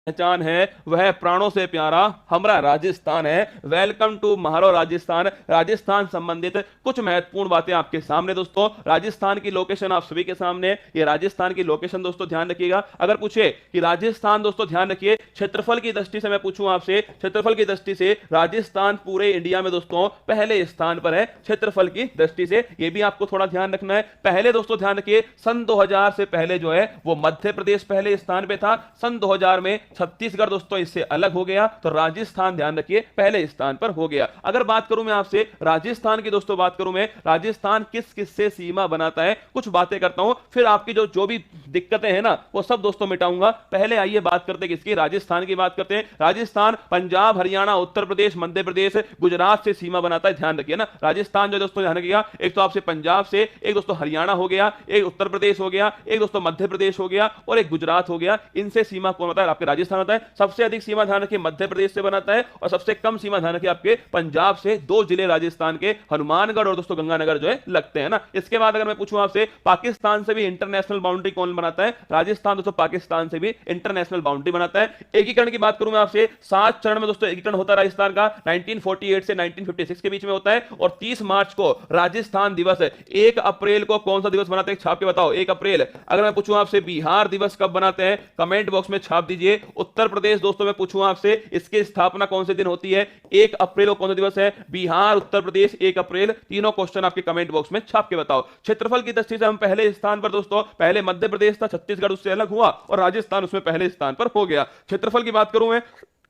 पहचान है वह प्राणों से प्यारा हमारा राजस्थान है। वेलकम टू महारो राजस्थान। राजस्थान संबंधित कुछ महत्वपूर्ण बातें आपके सामने दोस्तों। राजस्थान की लोकेशन आप सभी के सामने, ये राजस्थान की लोकेशन दोस्तों ध्यान रखिएगा। अगर पूछे कि राजस्थान दोस्तों ध्यान रखिए क्षेत्रफल की दृष्टि से, मैं पूछूं आपसे क्षेत्रफल की दृष्टि से राजस्थान पूरे इंडिया में दोस्तों पहले स्थान पर है क्षेत्रफल की दृष्टि से, ये भी आपको थोड़ा ध्यान रखना है। पहले दोस्तों ध्यान रखिए सन 2000 से पहले जो है वो मध्य प्रदेश पहले स्थान पे था। सन 2000 में छत्तीसगढ़ दोस्तों इससे अलग हो गया, तो राजस्थान ध्यान रखिए पहले स्थान पर हो गया। अगर बात करूं मैं आपसे राजस्थान की दोस्तों, बात करूं मैं राजस्थान किस किस से सीमा बनाता है, कुछ बातें करता हूं, फिर आपकी जो भी दिक्कतें हैं ना वो सब दोस्तों मिटाऊंगा। पहले आइए बात करते हैं किसकी, राजस्थान की बात करते हैं। राजस्थान पंजाब, हरियाणा, उत्तर प्रदेश, मध्य प्रदेश, गुजरात से सीमा बनाता है, ध्यान रखिए ना। राजस्थान जो दोस्तों ध्यान रखिएगा, एक तो आपसे पंजाब से, एक दोस्तों हरियाणा हो गया, एक उत्तर प्रदेश हो गया, एक दोस्तों मध्य प्रदेश हो गया और एक गुजरात हो गया। इनसे सीमा कौन होता है, आपके राजस्थान होता है। सबसे अधिक सीमा ध्यान रखिए मध्य प्रदेश से बनाता है और सबसे कम सीमा ध्यान रखिए आपके पंजाब से। दो जिले राजस्थान के हनुमानगढ़ और दोस्तों गंगानगर जो है लगते हैं ना। इसके बाद अगर मैं पूछूं आपसे पाकिस्तान से भी इंटरनेशनल बाउंड्री कौन बनाता है, राजस्थान दोस्तों पाकिस्तान से भी इंटरनेशनल बाउंड्री बनाता है। एकीकरण की बात करूं मैं आपसे, 7 चरण में दोस्तों एकीकरण होता है राजस्थान का, 1948 से 1956 के बीच में होता है। और 30 मार्च को राजस्थान दिवस है। 1 अप्रैल को कौन सा दिवस बनाते हैं, छाप के बताओ 1 अप्रैल। अगर मैं पूछूं आपसे बिहार दिवस कब बनाते हैं, कमेंट बॉक्स में छाप दीजिए। उत्तर प्रदेश दोस्तों मैं पूछूं आपसे इसकी स्थापना कौन से दिन होती है, 1 अप्रैल को कौन सा दिवस है, बिहार, उत्तर प्रदेश 1 अप्रैल। तीनों क्वेश्चन आपके कमेंट बॉक्स में छाप के बताओ। क्षेत्रफल की दृष्टि से हम पहले स्थान पर दोस्तों, पहले मध्य प्रदेश था, छत्तीसगढ़ उससे अलग हुआ और राजस्थान उसमें पहले स्थान पर हो गया। क्षेत्रफल की बात करूं मैं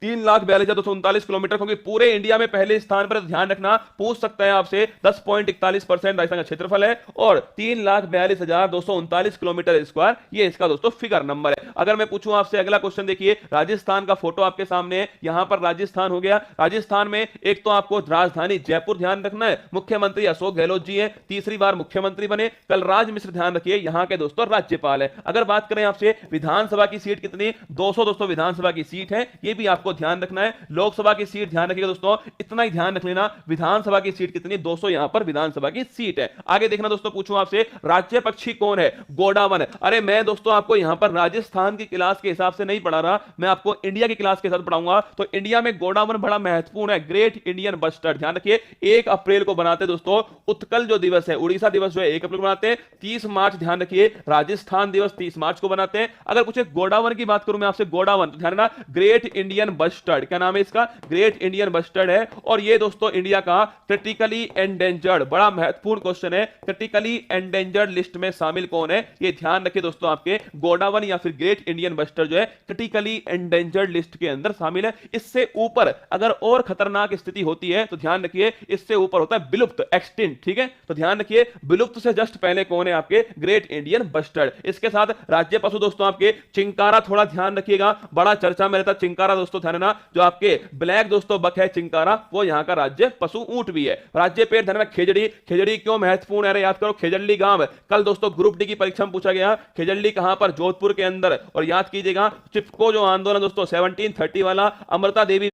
3,42,239 किलोमीटर, क्योंकि पूरे इंडिया में पहले स्थान पर, ध्यान रखना पूछ सकता है आपसे, 10.41% राजस्थान का क्षेत्रफल है और 3,42,239 किलोमीटर स्क्वायर ये इसका दोस्तों फिगर नंबर है। अगर मैं पूछूं आपसे अगला क्वेश्चन, देखिए राजस्थान का फोटो आपके सामने है, यहां पर राजस्थान हो गया। राजस्थान में एक तो आपको राजधानी जयपुर ध्यान रखना है, मुख्यमंत्री अशोक गहलोत जी है, तीसरी बार मुख्यमंत्री बने। कलराज मिश्र ध्यान रखिए यहां के दोस्तों राज्यपाल है। अगर बात करें आपसे विधानसभा की सीट कितनी, 200 दोस्तों विधानसभा की सीट है, ये भी आपको ध्यान रखना है। लोकसभा की सीट ध्यान रखिएगा दोस्तों, इतना ही ध्यान रख लेना। विधानसभा की सीट कितनी, 200 यहां पर विधानसभा की सीट है। आगे देखना दोस्तों, पूछूं आपसे राज्य पक्षी कौन है, गोडावन। अरे मैं दोस्तों आपको यहां पर राजस्थान की क्लास के हिसाब से नहीं पढ़ा रहा, मैं आपको इंडिया की क्लास के साथ पढ़ाऊंगा। तो इंडिया में गोडावन बड़ा महत्वपूर्ण है, ग्रेट इंडियन बस्टर्ड। ध्यान रखिए 1 अप्रैल को बनाते दोस्तों। उत्कल जो दिवस है, उड़ीसा दिवस जो है 1 अप्रैल को बनाते हैं। 30 मार्च ध्यान रखिए राजस्थान दिवस 30 मार्च को बनाते हैं। अगर कुछ गोडावन की बात करूं मैं आपसे, गोडावन तो ध्यान रखना ग्रेट इंडियन बस्टर्ड, क्या नाम है इसका, ग्रेट इंडियन बस्टर्ड है। और ये दोस्तों इंडिया का क्रिटिकली एंडेंजर्ड, बड़ा महत्वपूर्ण क्वेश्चन है, क्रिटिकली एंडेंजर्ड लिस्ट में शामिल कौन है, ये ध्यान रखिए दोस्तों। आपके गोडावन या फिर ग्रेट इंडियन बस्टर्ड जो है क्रिटिकली एंडेंजर्ड लिस्ट के अंदर शामिल है। इससे ऊपर अगर और खतरनाक स्थिति होती है तो ध्यान रखिए इससे ऊपर होता है विलुप्त, एक्सटिंक्ट, ठीक है। तो ध्यान रखिए विलुप्त से जस्ट पहले कौन है, आपके ग्रेट इंडियन बस्टर्ड। इसके साथ राज्य पशु दोस्तों आपके चिंकारा, थोड़ा ध्यान रखिएगा, बड़ा चर्चा में रहता चिंकारा दोस्तों, ध्यान रखना। जो आपके ब्लैक दोस्तों बक है चिंकारा, वो यहां का राज्य पशु ऊंट भी है। राज्य पेड़ ध्यान में खेजड़ी, खेजड़ी क्यों महत्वपूर्ण है, याद करो खेजड़ी गांव। कल दोस्तों ग्रुप डी की परीक्षा में पूछा गया खेजड़ी कहां पर, जोधपुर के अंदर। और याद कीजिएगा चिपको जो आंदोलन दोस्तों 1730 वाला, अमृता देवी,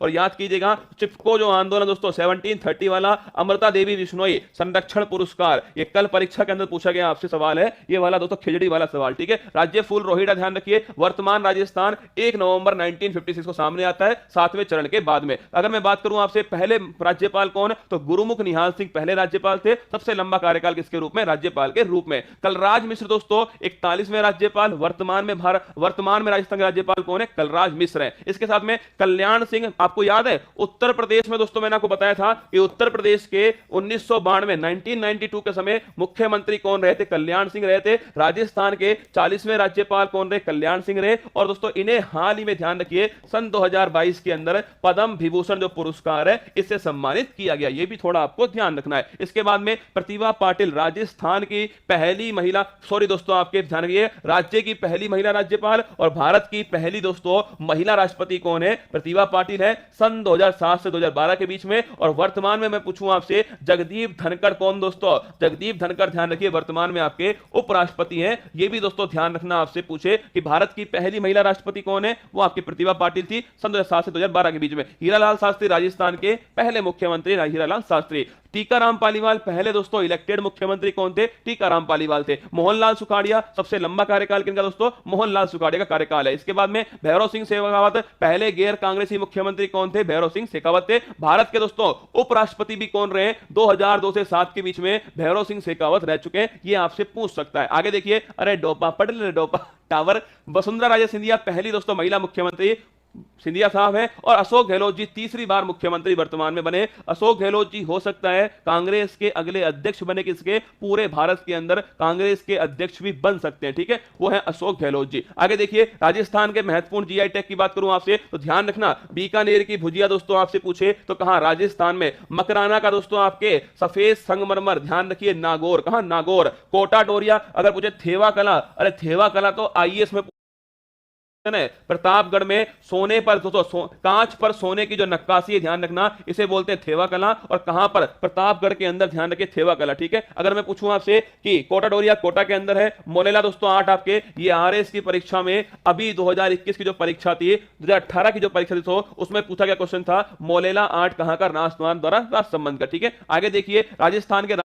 और याद कीजिएगा चिपको जो आंदोलन दोस्तों 1730 वाला, अमृता देवी बिश्नोई संरक्षण पुरस्कार, ये कल परीक्षा के अंदर पूछा गया आपसे सवाल है, ये वाला दोस्तों खिचड़ी वाला सवाल, ठीक है। राज्य फूल रोहिड़ा ध्यान रखिए। वर्तमान राजस्थान 1 नवंबर 1956 को सामने आता है 7वें चरण के बाद में। अगर मैं बात करूं आपसे पहले राज्यपाल कौन, तो गुरुमुख निहाल सिंह पहले राज्यपाल थे। सबसे लंबा कार्यकाल किसके रूप में, राज्यपाल के रूप में। कलराज मिश्र दोस्तों 41वें राज्यपाल, वर्तमान में राजस्थान के राज्यपाल कौन है, कलराज मिश्र है। इसके साथ में कल्याण सिंह, आपको याद है उत्तर प्रदेश में दोस्तों मैंने आपको बताया था कि उत्तर प्रदेश के 1992 के समय मुख्यमंत्री कौन रहे थे, कल्याण सिंह रहे थे। राजस्थान के 40वें राज्यपाल कौन रहे, कल्याण सिंह रहे। और दोस्तों इन्हें हाल ही में ध्यान रखिए सन 2022 के अंदर पद्म विभूषण जो पुरस्कार है इससे सम्मानित किया गया, ये भी थोड़ा आपको ध्यान रखना है। इसके बाद में प्रतिभा पाटिल राजस्थान की पहली महिला, सॉरी दोस्तों आपके ध्यान रखिए, राज्य की पहली महिला राज्यपाल और भारत की पहली दोस्तों महिला राष्ट्रपति कौन है, प्रतिभा पाटिल है। सन 2007 से 2012 के बीच में। और वर्तमान में मैं पूछूं आपसे, जगदीप धनखड़ कौन दोस्तों? जगदीप धनखड़ ध्यान रखिए वर्तमान में आपके उपराष्ट्रपति हैं। ये भी दोस्तों ध्यान रखना, आपसे पूछे कि भारत की पहली महिला राष्ट्रपति कौन है, वो आपकी प्रतिभा पाटिल थी सन 2007 से 2012 के बीच में। हीरालाल शास्त्री राजस्थान के पहले मुख्यमंत्री हीरालाल शास्त्री। टीकाराम पालीवाल पहले दोस्तों इलेक्टेड मुख्यमंत्री कौन थे? टीकाराम पालीवाल थे। मोहनलाल सुखाड़िया सबसे लंबा कार्यकाल किनका दोस्तों? मोहनलाल सुखाड़िया का कार्यकाल है। इसके बाद में भैरव सिंह शेखावत पहले गैर कांग्रेसी मुख्यमंत्री कौन थे? भैरव सिंह शेखावत थे। भारत के दोस्तों उपराष्ट्रपति भी कौन रहे? 2002 से 7 के बीच में भैरव सिंह शेखावत रह चुके हैं। ये आपसे पूछ सकता है। आगे देखिए, अरे डोपा पढ़ ले डोपा टावर। वसुंधरा राजे सिंधिया पहली दोस्तों महिला मुख्यमंत्री सिंधिया साहब है। और अशोक गहलोत जी तीसरी बार मुख्यमंत्री वर्तमान में बने। अशोक गहलोत जी हो सकता है कांग्रेस के अगले अध्यक्ष बने, किसके? पूरे भारत के अंदर कांग्रेस के अध्यक्ष भी बन सकते हैं, ठीक है, वो है अशोक गहलोत जी। आगे देखिए, राजस्थान के महत्वपूर्ण जीआई टैग की बात करूं आपसे तो ध्यान रखना, बीकानेर की भुजिया दोस्तों आपसे पूछे तो कहां? राजस्थान में। मकराना का दोस्तों आपके सफेद संगमरमर, ध्यान रखिए नागौर। कहां? नागौर। कोटा डोरिया अगर पूछे थेवा कला, अरे थेवा कला तो आईएएस में प्रतापगढ़ में सोने पर दोस्तों कांच पर सोने की जो नक्काशी है, ध्यान रखना, इसे बोलते हैं थेवा कला। और कहां पर? प्रतापगढ़ के अंदर, ध्यान रखिए थेवा कला, ठीक है। अगर मैं पूछूं आपसे कि कोटा डोरिया कोटा के अंदर है। मोलेला दोस्तों 8 आपके, ये आरएस की परीक्षा में अभी 2021 की जो परीक्षा थी, 2018 की जो परीक्षा थी तो उसमें पूछा गया क्वेश्चन था मोलेला 8 कहां का? राजस्थान द्वारा राष्ट्र संबंध का, ठीक है। आगे देखिए, राजस्थान के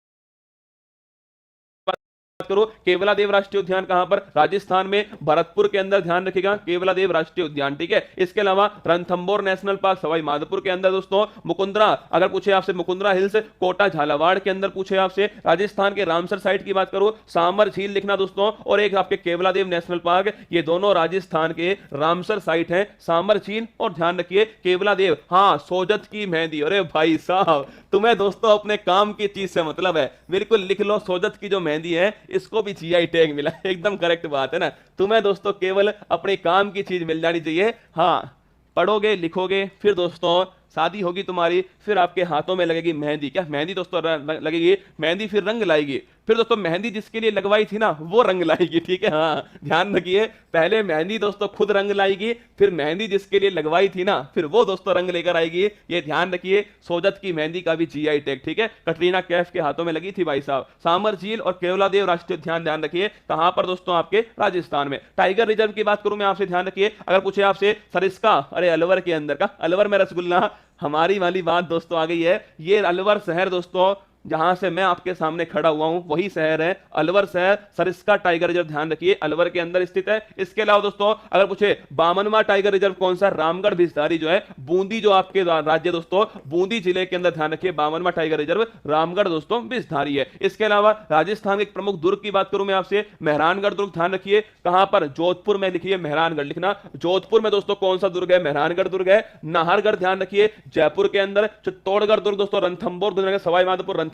करो केवलादेव राष्ट्रीय उद्यान कहां पर? राजस्थान में भरतपुर के अंदर, ध्यान रखिएगा केवलादेव राष्ट्रीय उद्यान, ठीक है। इसके अलावा रणथंबोर नेशनल पार्क सवाई माधोपुर के अंदर दोस्तों। मुकुंदरा अगर पूछे आपसे, मुकुंदरा हिल्स कोटा झालावाड़ के अंदर पूछे आपसे। राजस्थान के रामसर साइट की बात करो, सांबर झील लिखना दोस्तों, और एक आपके केवलादेव नेशनल पार्क, ये दोनों राजस्थान के रामसर साइट है, सांबर झील और ध्यान रखिए केवलादेव। हाँ, सोजत की मेहंदी, अरे भाई साहब तुम्हें दोस्तों अपने काम की चीज से मतलब है, बिल्कुल लिख लो, सोजत की जो मेहंदी है इसको भी जीआई टैग मिला। एकदम करेक्ट बात है ना। तुम्हें दोस्तों केवल अपने काम की चीज मिल जानी चाहिए। हाँ, पढ़ोगे लिखोगे, फिर दोस्तों शादी होगी तुम्हारी, फिर आपके हाथों में लगेगी मेहंदी। क्या मेहंदी दोस्तों लगेगी? मेहंदी फिर रंग लाएगी, फिर दोस्तों मेहंदी जिसके लिए लगवाई थी ना वो रंग लाएगी, ठीक है। हाँ ध्यान रखिए, पहले मेहंदी दोस्तों खुद रंग लाएगी, फिर मेहंदी जिसके लिए लगवाई थी ना फिर वो दोस्तों रंग लेकर आएगी। ये ध्यान रखिए, सोजत की मेहंदी का भी जीआई टैग, ठीक है। कटरीना कैफ के हाथों में लगी थी भाई साहब। सांबर झील और केवलादेव राष्ट्रीय उद्यान ध्यान रखिए कहां पर दोस्तों? आपके राजस्थान में। टाइगर रिजर्व की बात करूं मैं आपसे, ध्यान रखिए, अगर पूछे आपसे सरिस्का, अरे अलवर के अंदर का, अलवर में रसगुल्ला, हमारी वाली बात दोस्तों आ गई है। ये अलवर शहर दोस्तों जहां से मैं आपके सामने खड़ा हुआ हूं वही शहर है अलवर शहर। सरिस्का टाइगर रिजर्व ध्यान रखिए अलवर के अंदर स्थित है। इसके अलावा दोस्तों अगर पूछे बामनवा टाइगर रिजर्व कौन सा? रामगढ़ भिसधारी जो है, बूंदी जो आपके राज्य दोस्तों बूंदी जिले के अंदर, ध्यान रखिए बामनवा टाइगर रिजर्व रामगढ़ दोस्तों भिसधारी है। इसके अलावा राजस्थान के एक प्रमुख दुर्ग की बात करूं मैं आपसे, मेहरानगढ़ दुर्ग, ध्यान रखिए कहां पर? जोधपुर में लिखिए, मेहरानगढ़ लिखना। जोधपुर में दोस्तों कौन सा दुर्ग है? मेहरानगढ़ दुर्ग है। नाहरगढ़ ध्यान रखिए जयपुर के अंदर। चित्तौड़गढ़ दुर्ग दोस्तों रणथंबोर, सवाई माधोपुर रणथंबोर।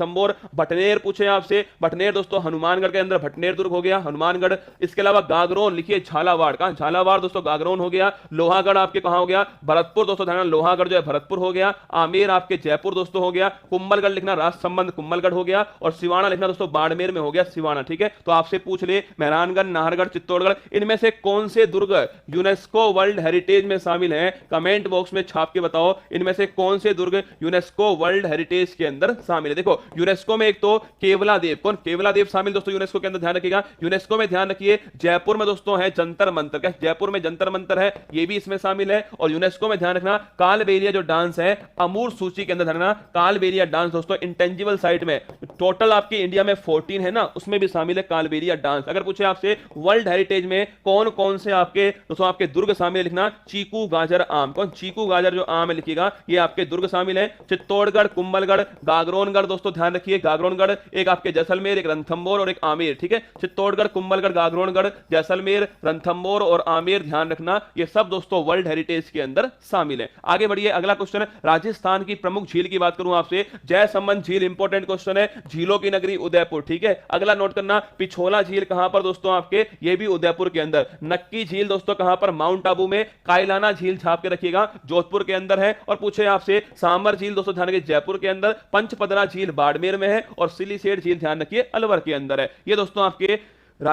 भटनेर पूछे आपसे, भटनेर दोस्तों हनुमानगढ़ के अंदर भटनेर दुर्ग हो गया, हनुमानगढ़। इसके अलावा गागरोन लिखिए, झालावाड़ का, झालावाड़ दोस्तों गागरोन हो गया। लोहागढ़ आपके कहां हो गया? भरतपुर दोस्तों, ध्यान, लोहागढ़ जो है भरतपुर हो गया। आमेर आपके जयपुर दोस्तों हो गया। कुंभलगढ़ लिखना, राष्ट्र संबंध कुंभलगढ़ हो गया। और सिवाना लिखना दोस्तों बाड़मेर में हो गया, सिवाना, ठीक है। तो आपसे पूछ ले मेहरानगढ़, नाहरगढ़, चित्तौड़गढ़, इनमें से कौन से दुर्ग यूनेस्को वर्ल्ड हेरिटेज में शामिल है? कमेंट बॉक्स में छाप के बताओ, इनमें से कौन से दुर्ग यूनेस्को वर्ल्ड हेरिटेज के अंदर शामिल है। देखो यूनेस्को में एक तो केवलादेव, कौन? केवलादेव शामिल दोस्तों यूनेस्को के अंदर, ध्यान रखिएगा। यूनेस्को में ध्यान रखिए जयपुर में दोस्तों है जंतर मंतर, क्या जयपुर में जंतर मंतर है, ये भी इसमें शामिल है। और यूनेस्को में ध्यान रखना कालबेलिया जो डांस है अमूर सूची के अंदर, ध्यान रखना कालबेलिया डांस दोस्तों इंटेंजिबल साइट में, टोटल आपके इंडिया में 14 है ना, उसमें भी शामिल है कालबेलिया डांस। अगर पूछे आपसे वर्ल्ड हेरिटेज में कौन कौन से आपके दोस्तों आपके दुर्ग शामिल है, लिखना चीकू गाजर आम, कौन? चीकू गाजर जो आम है लिखिएगा, ये आपके दुर्ग शामिल है। चित्तौड़गढ़, कुंभलगढ़, गागरोनगढ़ दोस्तों ध्यान रखिए, गागरोनगढ़ एक आपके जैसलमेर, एक रणथंबोर और एक आमेर, ठीक है। चित्तौड़गढ़, कुंभलगढ़, गागरोनगढ़, जैसलमेर, रणथंबोर और आमेर, ध्यान रखना ये सब दोस्तों वर्ल्ड हेरिटेज के अंदर शामिल है। आगे बढ़िए, अगला क्वेश्चन है राजस्थान की प्रमुख झील की बात करूं आपसे, जयसमंद झील, इंपॉर्टेंट क्वेश्चन है, झीलों की नगरी उदयपुर, ठीक है। अगला नोट करना पिछोला झील कहां पर दोस्तों आपके? ये भी उदयपुर के अंदर। नक्की झील दोस्तों कहां पर? माउंट आबू में। कायलाना झील छाप के रखिएगा, जोधपुर के अंदर है। और पूछे आपसे सांबर झील दोस्तों ध्यान रखिए जयपुर के अंदर। पंचपदरा झील बाड़मेर में है। और सिलीसेट झील ध्यान रखिए अलवर के अंदर है। ये दोस्तों आपके